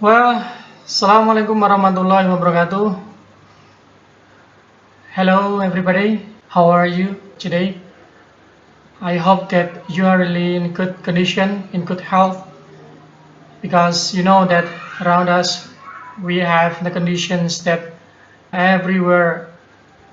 Well, Assalamualaikum warahmatullahi wabarakatuh. Hello, everybody. How are you today? I hope that you are really in good condition, in good health, because you know that around us we have the conditions that everywhere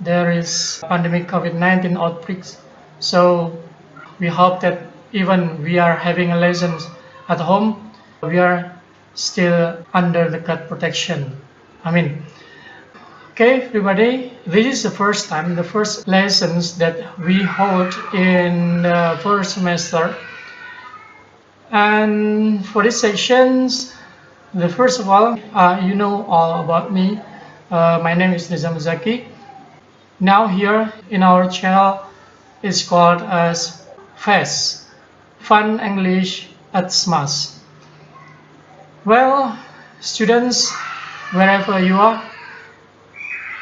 there is pandemic COVID-19 outbreaks. So we hope that even we are having a lessons at home, we are still under the God protection. I mean, okay, everybody, this is the first time, the first lessons that we hold in the first semester. And for these sections, the first of all, you know all about me. My name is Nizam Zaki. Now here in our channel is called as FES'T, Fun English at SMAS. Well, students, wherever you are,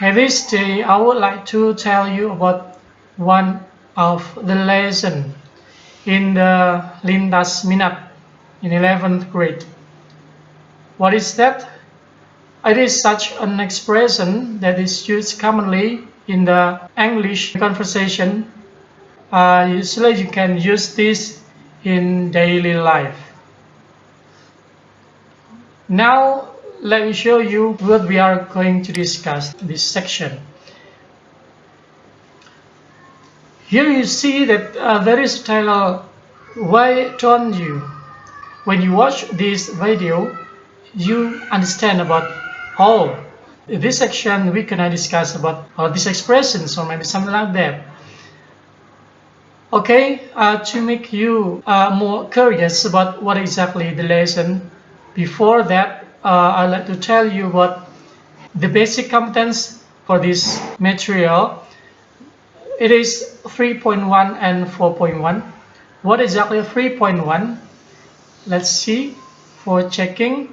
this day I would like to tell you about one of the lesson in the Lintas Minat in 11th grade. What is that? It is such an expression that is used commonly in the English conversation. Usually you can use this in daily life. Now let me show you what we are going to discuss in this section. Here you see that there is a title, why don't you? When you watch this video, you understand about in this section we can discuss about these expressions or maybe something like that. Okay, to make you more curious about what exactly the lesson, before that I'd like to tell you about the basic competence for this material. It is 3.1 and 4.1. What exactly 3.1? Let's see. For checking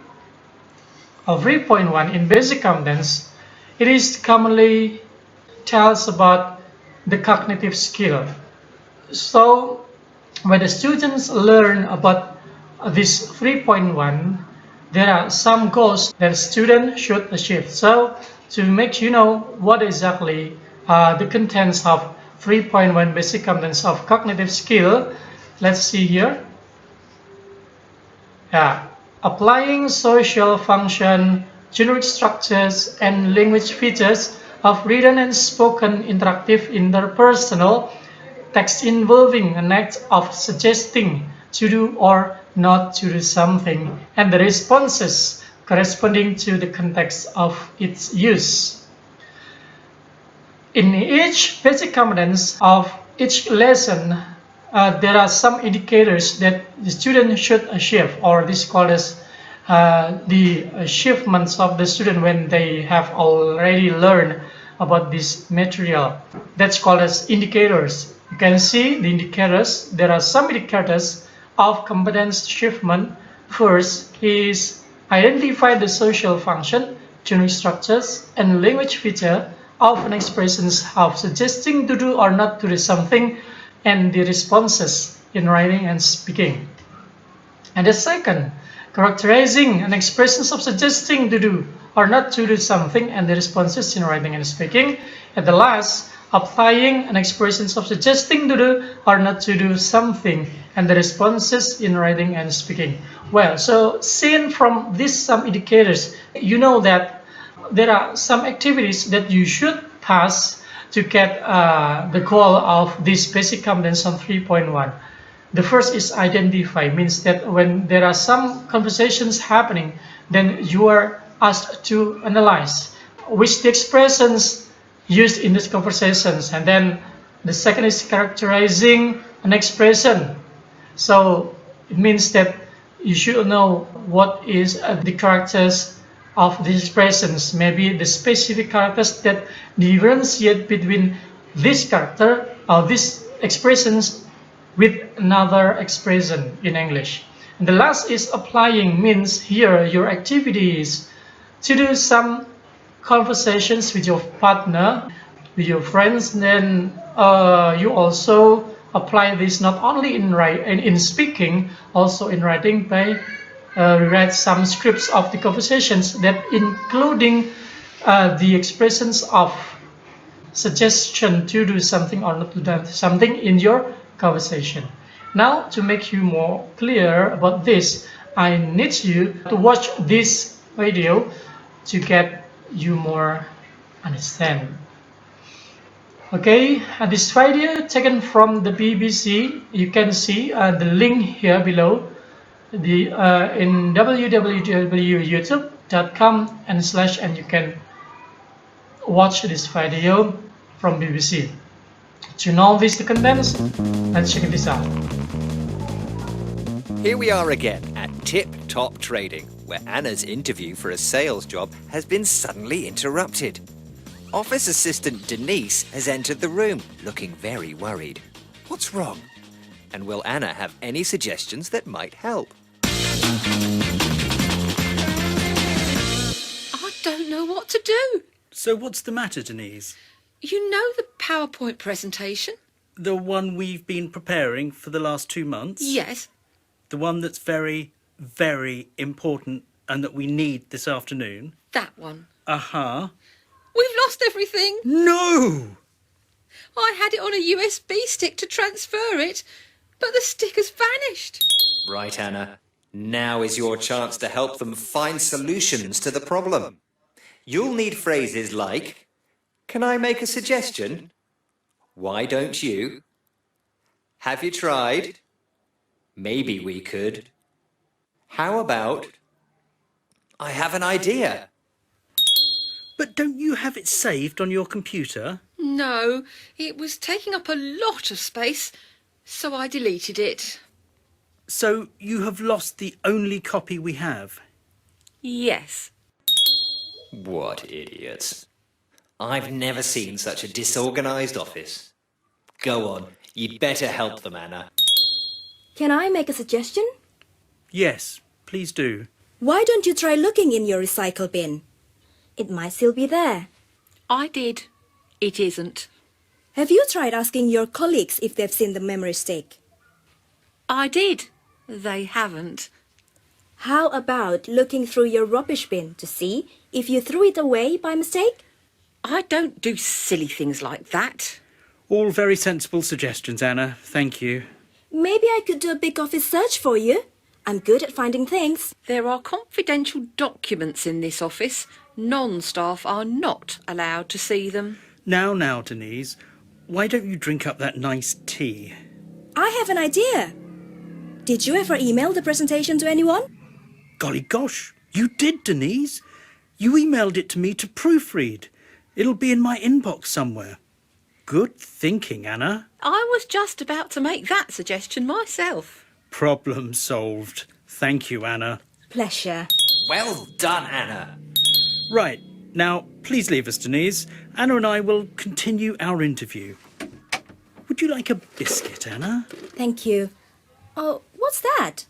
3.1 in basic competence, it is commonly tells about the cognitive skill. So when the students learn about this 3.1, there are some goals that students should achieve. So to make you know what exactly the contents of 3.1 basic competence of cognitive skill, let's see here. Applying social function, generic structures, and language features of written and spoken interactive interpersonal text involving an act of suggesting to do or not to do something, and the responses corresponding to the context of its use. In each basic competence of each lesson, there are some indicators that the student should achieve, or this is called as the achievements of the student when they have already learned about this material. That's called as indicators. You can see the indicators. There are some indicators of competence achievement. First is identify the social function, generic structures, and language feature of an expressions of suggesting to do or not to do something, and the responses in writing and speaking. And the second, characterizing an expressions of suggesting to do or not to do something, and the responses in writing and speaking. And the last, applying an expressions of suggesting to do or not to do something, and the responses in writing and speaking. Well, so seen from these some indicators, you know that there are some activities that you should pass to get the goal of this basic competence on 3.1. The first is identify, means that when there are some conversations happening, then you are asked to analyze which the expressions used in these conversations. And then the second is characterizing an expression. So it means that you should know what is the characters of these expressions, maybe the specific characters that differentiate between this character or these expressions with another expression in English. And the last is applying, means here your activity is to do some conversations with your partner, with your friends. Then you also apply this not only in speaking, also in writing by read some scripts of the conversations that including the expressions of suggestion to do something or not to do something in your conversation. Now, to make you more clear about this, I need you to watch this video to get you more understand. Okay, this video taken from the BBC. You can see the link here below the in www.youtube.com and you can watch this video from BBC. To know this the contents, let's check this out. Here we are again at Tip Top Trading, where Anna's interview for a sales job has been suddenly interrupted. Office assistant Denise has entered the room, looking very worried. What's wrong? And will Anna have any suggestions that might help? I don't know what to do. So what's the matter, Denise? You know the PowerPoint presentation? The one we've been preparing for the last 2 months? Yes. The one that's very, very important and that we need this afternoon? That one. Uh-huh. We've lost everything. No! I had it on a USB stick to transfer it, but the stick has vanished. Right, Anna. Now is your chance to help them find solutions to the problem. You'll need phrases like, "Can I make a suggestion? Why don't you? Have you tried? Maybe we could. How about? I have an idea." But don't you have it saved on your computer? No, it was taking up a lot of space, so I deleted it. So you have lost the only copy we have? Yes. What idiots. I've never seen such a disorganised office. Go on, you'd better help them, Anna. Can I make a suggestion? Yes, please do. Why don't you try looking in your recycle bin? It might still be there. I did. It isn't. Have you tried asking your colleagues if they've seen the memory stick? I did. They haven't. How about looking through your rubbish bin to see if you threw it away by mistake? I don't do silly things like that. All very sensible suggestions, Anna. Thank you. Maybe I could do a big office search for you. I'm good at finding things. There are confidential documents in this office. Non-staff are not allowed to see them. Now, Denise, why don't you drink up that nice tea? I have an idea. Did you ever email the presentation to anyone? Golly gosh, you did, Denise. You emailed it to me to proofread. It'll be in my inbox somewhere. Good thinking, Anna. I was just about to make that suggestion myself. Problem solved. Thank you, Anna. Pleasure. Well done, Anna. Right, now please leave us, Denise. Anna and I will continue our interview. Would you like a biscuit, Anna? Thank you. Oh, what's that?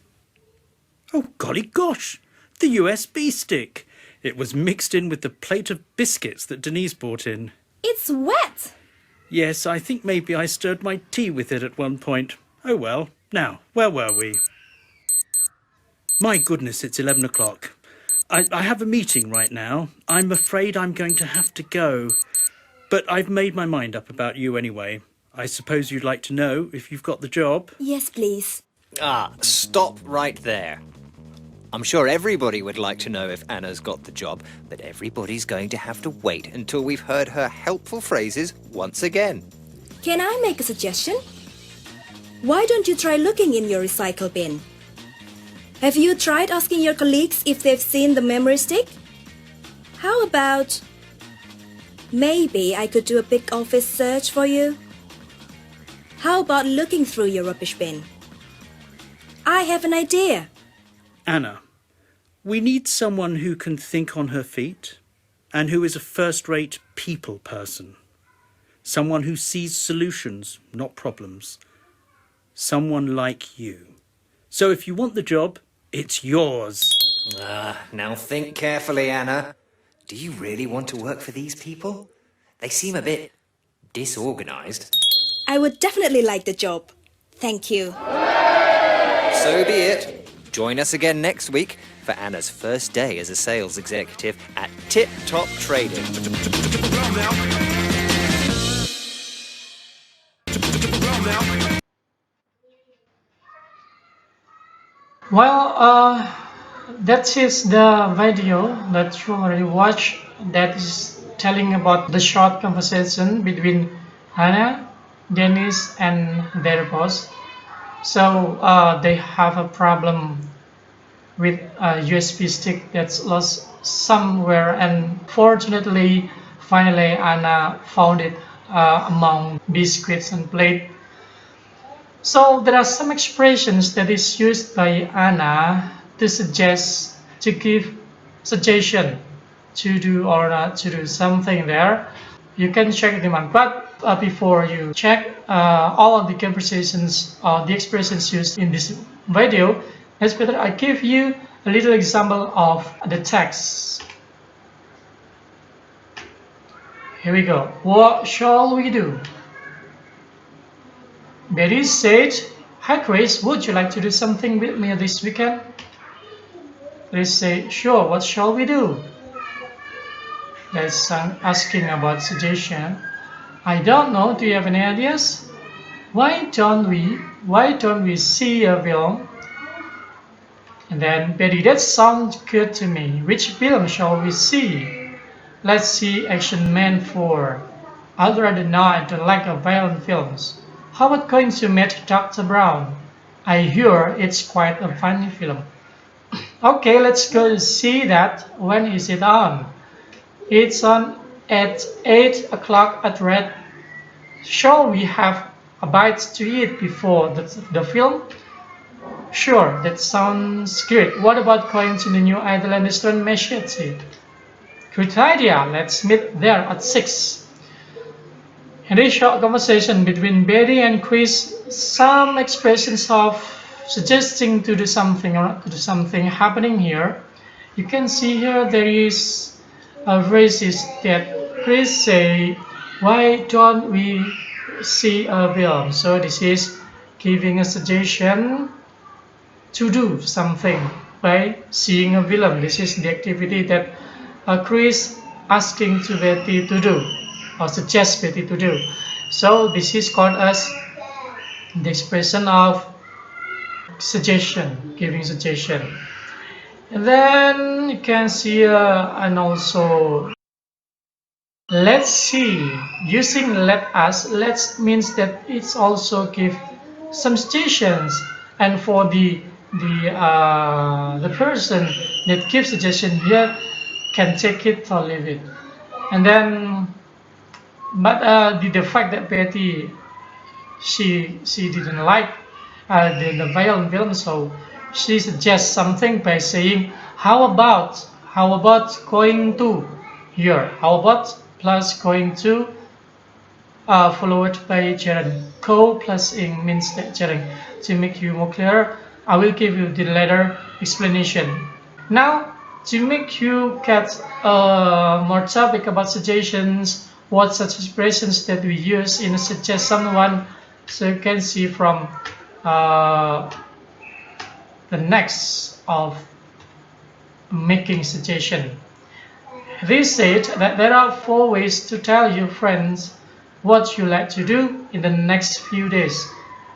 Oh, golly gosh, the USB stick. It was mixed in with the plate of biscuits that Denise brought in. It's wet. Yes, I think maybe I stirred my tea with it at one point. Oh well. Now, where were we? My goodness, it's 11 o'clock. I have a meeting right now. I'm afraid I'm going to have to go. But I've made my mind up about you anyway. I suppose you'd like to know if you've got the job? Yes, please. Stop right there. I'm sure everybody would like to know if Anna's got the job, but everybody's going to have to wait until we've heard her helpful phrases once again. Can I make a suggestion? Why don't you try looking in your recycle bin? Have you tried asking your colleagues if they've seen the memory stick? How about... Maybe I could do a big office search for you? How about looking through your rubbish bin? I have an idea. Anna, we need someone who can think on her feet and who is a first-rate people person. Someone who sees solutions, not problems. Someone like you. So if you want the job, it's yours. Now think carefully, Anna. Do you really want to work for these people? They seem a bit disorganised. I would definitely like the job. Thank you. So be it. Join us again next week for Anna's first day as a sales executive at Tip Top Trading. Well, that is the video that you already watched, that is telling about the short conversation between Hannah, Dennis, and their boss. So they have a problem with a USB stick that's lost somewhere, and fortunately, finally Anna found it among biscuits and plate. So there are some expressions that is used by Anna to suggest, to give suggestion to do or not to do something there. You can check them out, but before you check all of the conversations or the expressions used in this video, it's better I give you a little example of the text. Here we go. What shall we do? Betty said, "Hi Chris, would you like to do something with me this weekend?" Chris said, "Sure, what shall we do?" That's asking about suggestion. "I don't know, do you have any ideas?" Why don't we see a film? And then Betty, "That sounds good to me. Which film shall we see?" "Let's see Action Man 4. I'd rather not, I don't like violent films." "How about going to meet Dr. Brown? I hear it's quite a funny film." "Okay, let's go see that. When is it on?" "It's on at 8 o'clock at Red. Shall we have a bite to eat before the film?" "Sure, that sounds good. What about going to the new Island restaurant Machete?" "Good idea. Let's meet there at 6. In this short conversation between Betty and Chris, some expressions of suggesting to do something or not to do something happening here. You can see here there is a phrases that Chris say, "Why don't we see a film?" So this is giving a suggestion to do something by seeing a film. This is the activity that Chris asking to Betty to do, or suggest Betty to do. So this is called as the expression of suggestion, giving suggestion. And then you can see and also let's see, using let us, let's means that it's also give some suggestions, and for the person that gives suggestion here can take it or leave it. And then but the fact that Betty she didn't like the violent film, so she suggests something by saying, how about going to here, how about plus going to followed by gerund. Co plus ing means that gerund. To make you more clear, I will give you the later explanation. Now, to make you get more topic about suggestions, what such expressions that we use in suggest someone, so you can see from the next of making suggestion. They said that there are 4 ways to tell your friends what you like to do in the next few days.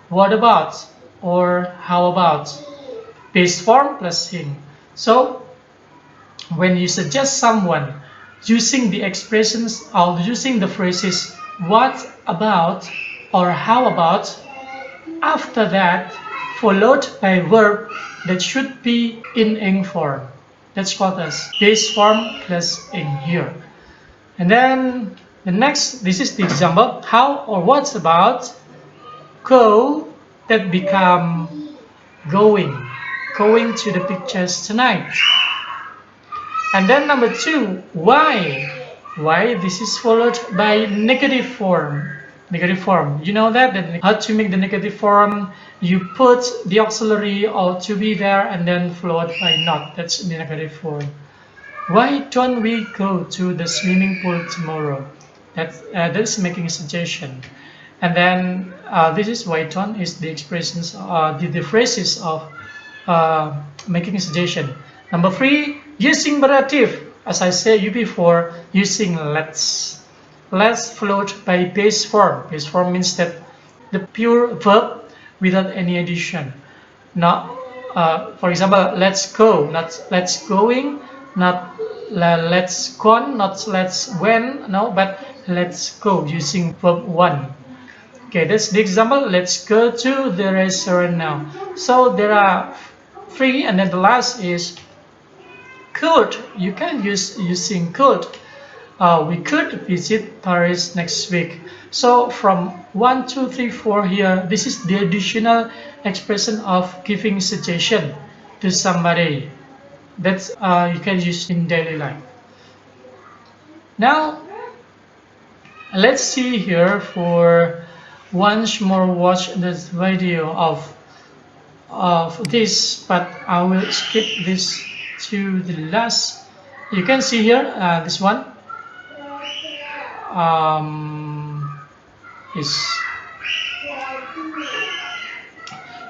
What about or how about? Base form plus ing. So when you suggest someone using the expressions or using the phrases what about or how about, after that followed by verb that should be in ing form. That's called as base form plus ing here. And then the next, this is the example, how or what's about go that become going to the pictures tonight. And then number 2, why, this is followed by negative form. You know that how to make the negative form, you put the auxiliary or to be there and then followed by not. That's the negative form. Why don't we go to the swimming pool tomorrow? That's making a suggestion. And then this is why don't is the expressions, the phrases of making a suggestion. Number 3, using imperative. As I said you before, using let's. Let's followed by base form. Base form means that the pure verb without any addition. Now, for example, let's go, not let's going, not let's gone, not let's went, no, but let's go using verb 1. Okay, that's the example. Let's go to the restaurant now. So there are 3, and then the last is could. You can use using could. We could visit Paris next week. So from 1, 2, 3, 4 here, this is the additional expression of giving suggestion to somebody that you can use in daily life. Now, let's see here for once more watch this video of this, but I will skip this to the last. You can see here this one.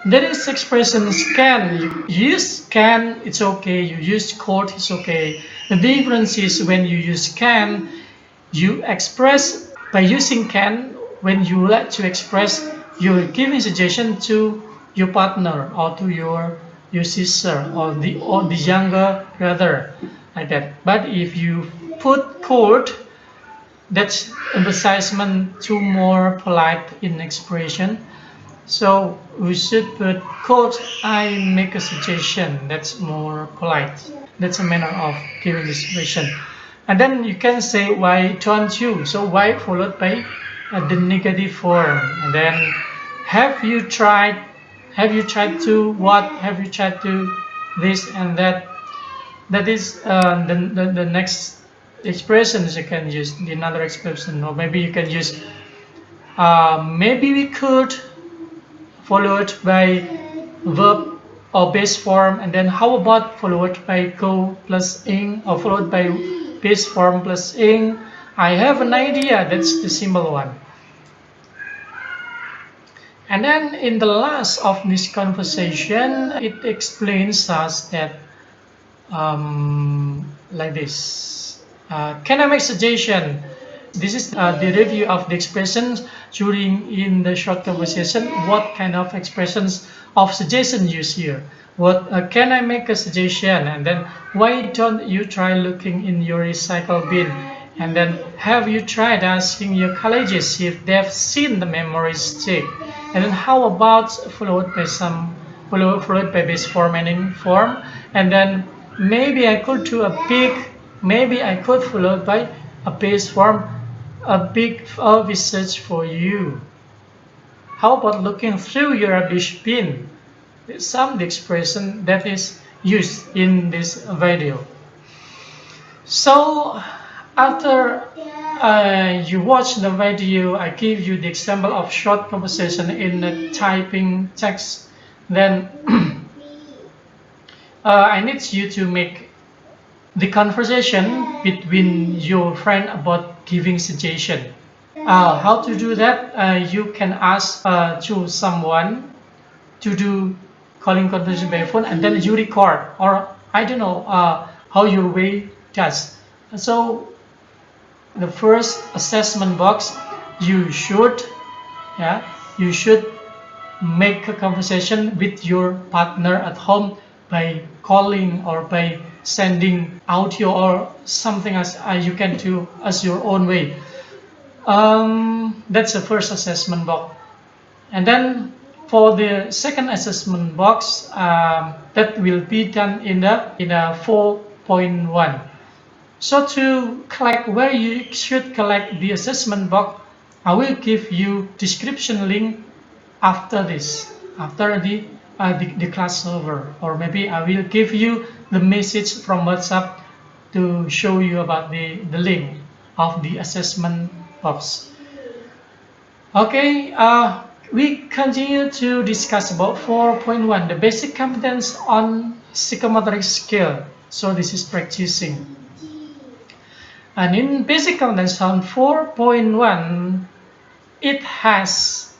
There is expressions can. You use can, it's okay. You use could, it's okay. The difference is when you use can, you express by using can when you like to express you're giving suggestion to your partner or to your sister or the younger brother, like that. But if you put could, that's emphasizement to more polite in expression. So we should put could I make a suggestion. That's more polite. That's a manner of giving the suggestion. And then you can say why don't you? So why followed by the negative form. And then have you tried? Have you tried to what? Have you tried to this and that? That is the next expressions you can use. Another expression, or maybe you can use maybe we could, followed by verb or base form, and then how about followed by go plus ing, or followed by base form plus ing. I have an idea. That's the simple one. And then in the last of this conversation, it explains us that like this. Can I make suggestion? This is the review of the expressions during in the short conversation. What kind of expressions of suggestion use here? What can I make a suggestion? And then why don't you try looking in your recycle bin? And then have you tried asking your colleagues if they've seen the memory stick? And then how about followed by base form and ing form? And then maybe I could do a big, maybe I could followed by a base form, a big research for you. How about looking through your rubbish bin? Some expression that is used in this video. So after you watch the video, I give you the example of short conversation in the typing text. Then I need you to make the conversation between your friend about giving suggestion. How to do that? You can ask to someone to do calling conversation by phone, and then you record, or I don't know how your way does. So the first assessment box, you should make a conversation with your partner at home by calling or by sending audio or something as you can do as your own way. That's the first assessment box. And then for the second assessment box, that will be done in a 4.1. So to collect where you should collect the assessment box, I will give you description link after this, after the class over, or maybe I will give you the message from WhatsApp to show you about the link of the assessment box. Okay, we continue to discuss about 4.1, the basic competence on psychomotoric skill. So this is practicing. And in basic competence on 4.1, it has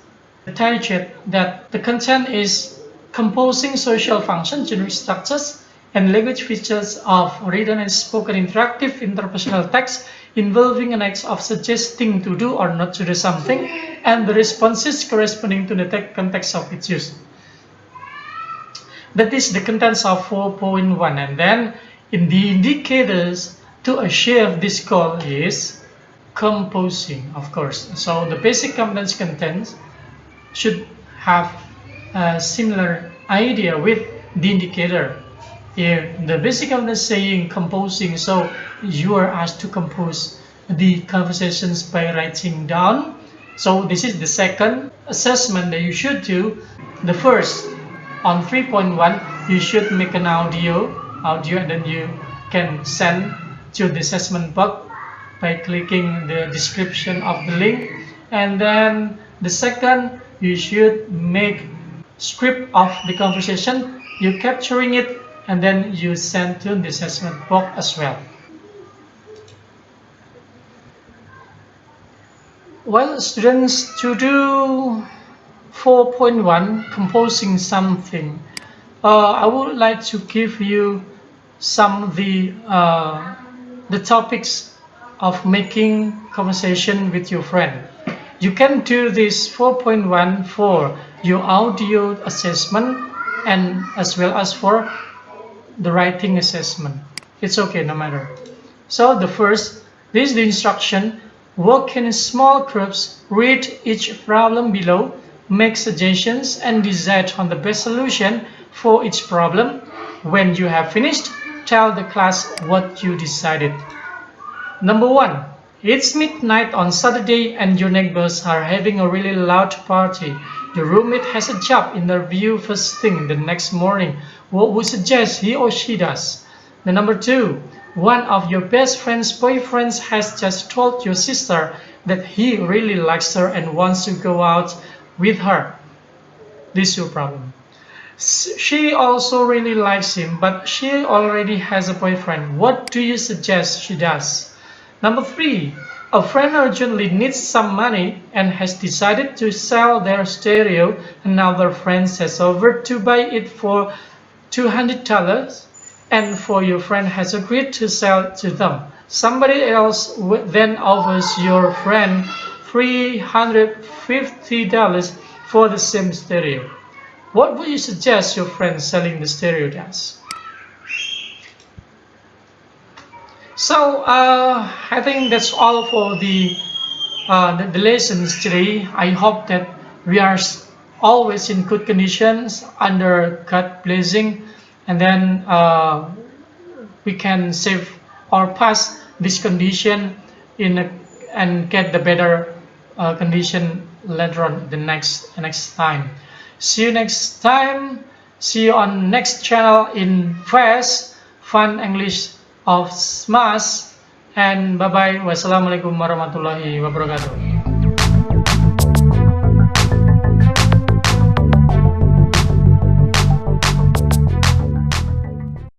the target that the content is composing social functions, generic structures, and language features of written and spoken interactive interpersonal text involving an act of suggesting to do or not to do something, and the responses corresponding to the context of its use. That is the contents of 4.1. And then in the indicators to achieve this goal is composing, of course. So the basic competence contents should have a similar idea with the indicator. If the basic competence saying composing, so you are asked to compose the conversations by writing down. So this is the second assessment that you should do. The first, on 3.1, you should make an audio, and then you can send to the assessment box by clicking the description of the link. And then the second, you should make script of the conversation, you capturing it, and then you send to the assessment box as well. Well, students, to do 4.1, composing something, I would like to give you some of the topics of making conversation with your friend. You can do this 4.1 for your audio assessment and as well as for the writing assessment. It's okay, no matter. So the first, this is the instruction. Work in small groups, read each problem below, make suggestions and decide on the best solution for each problem. When you have finished, tell the class what you decided. Number 1. It's midnight on Saturday and your neighbors are having a really loud party. Your roommate has a job interview first thing the next morning. What would you suggest he or she does? The number 2. One of your best friend's boyfriends has just told your sister that he really likes her and wants to go out with her. This is your problem. She also really likes him, but she already has a boyfriend. What do you suggest she does? Number 3. A friend urgently needs some money and has decided to sell their stereo. Another friend has offered to buy it for $200, and for your friend has agreed to sell it to them. Somebody else then offers your friend $350 for the same stereo. What would you suggest your friend selling the stereo does? So I think that's all for the lessons today. I hope that we are always in good conditions under God's blessing, and then we can save or pass this condition and get the better condition later on the next time. See you next time. See you on next channel in FES'T, Fun English of Smash, and bye bye. Wassalamualaikum warahmatullahi wabarakatuh.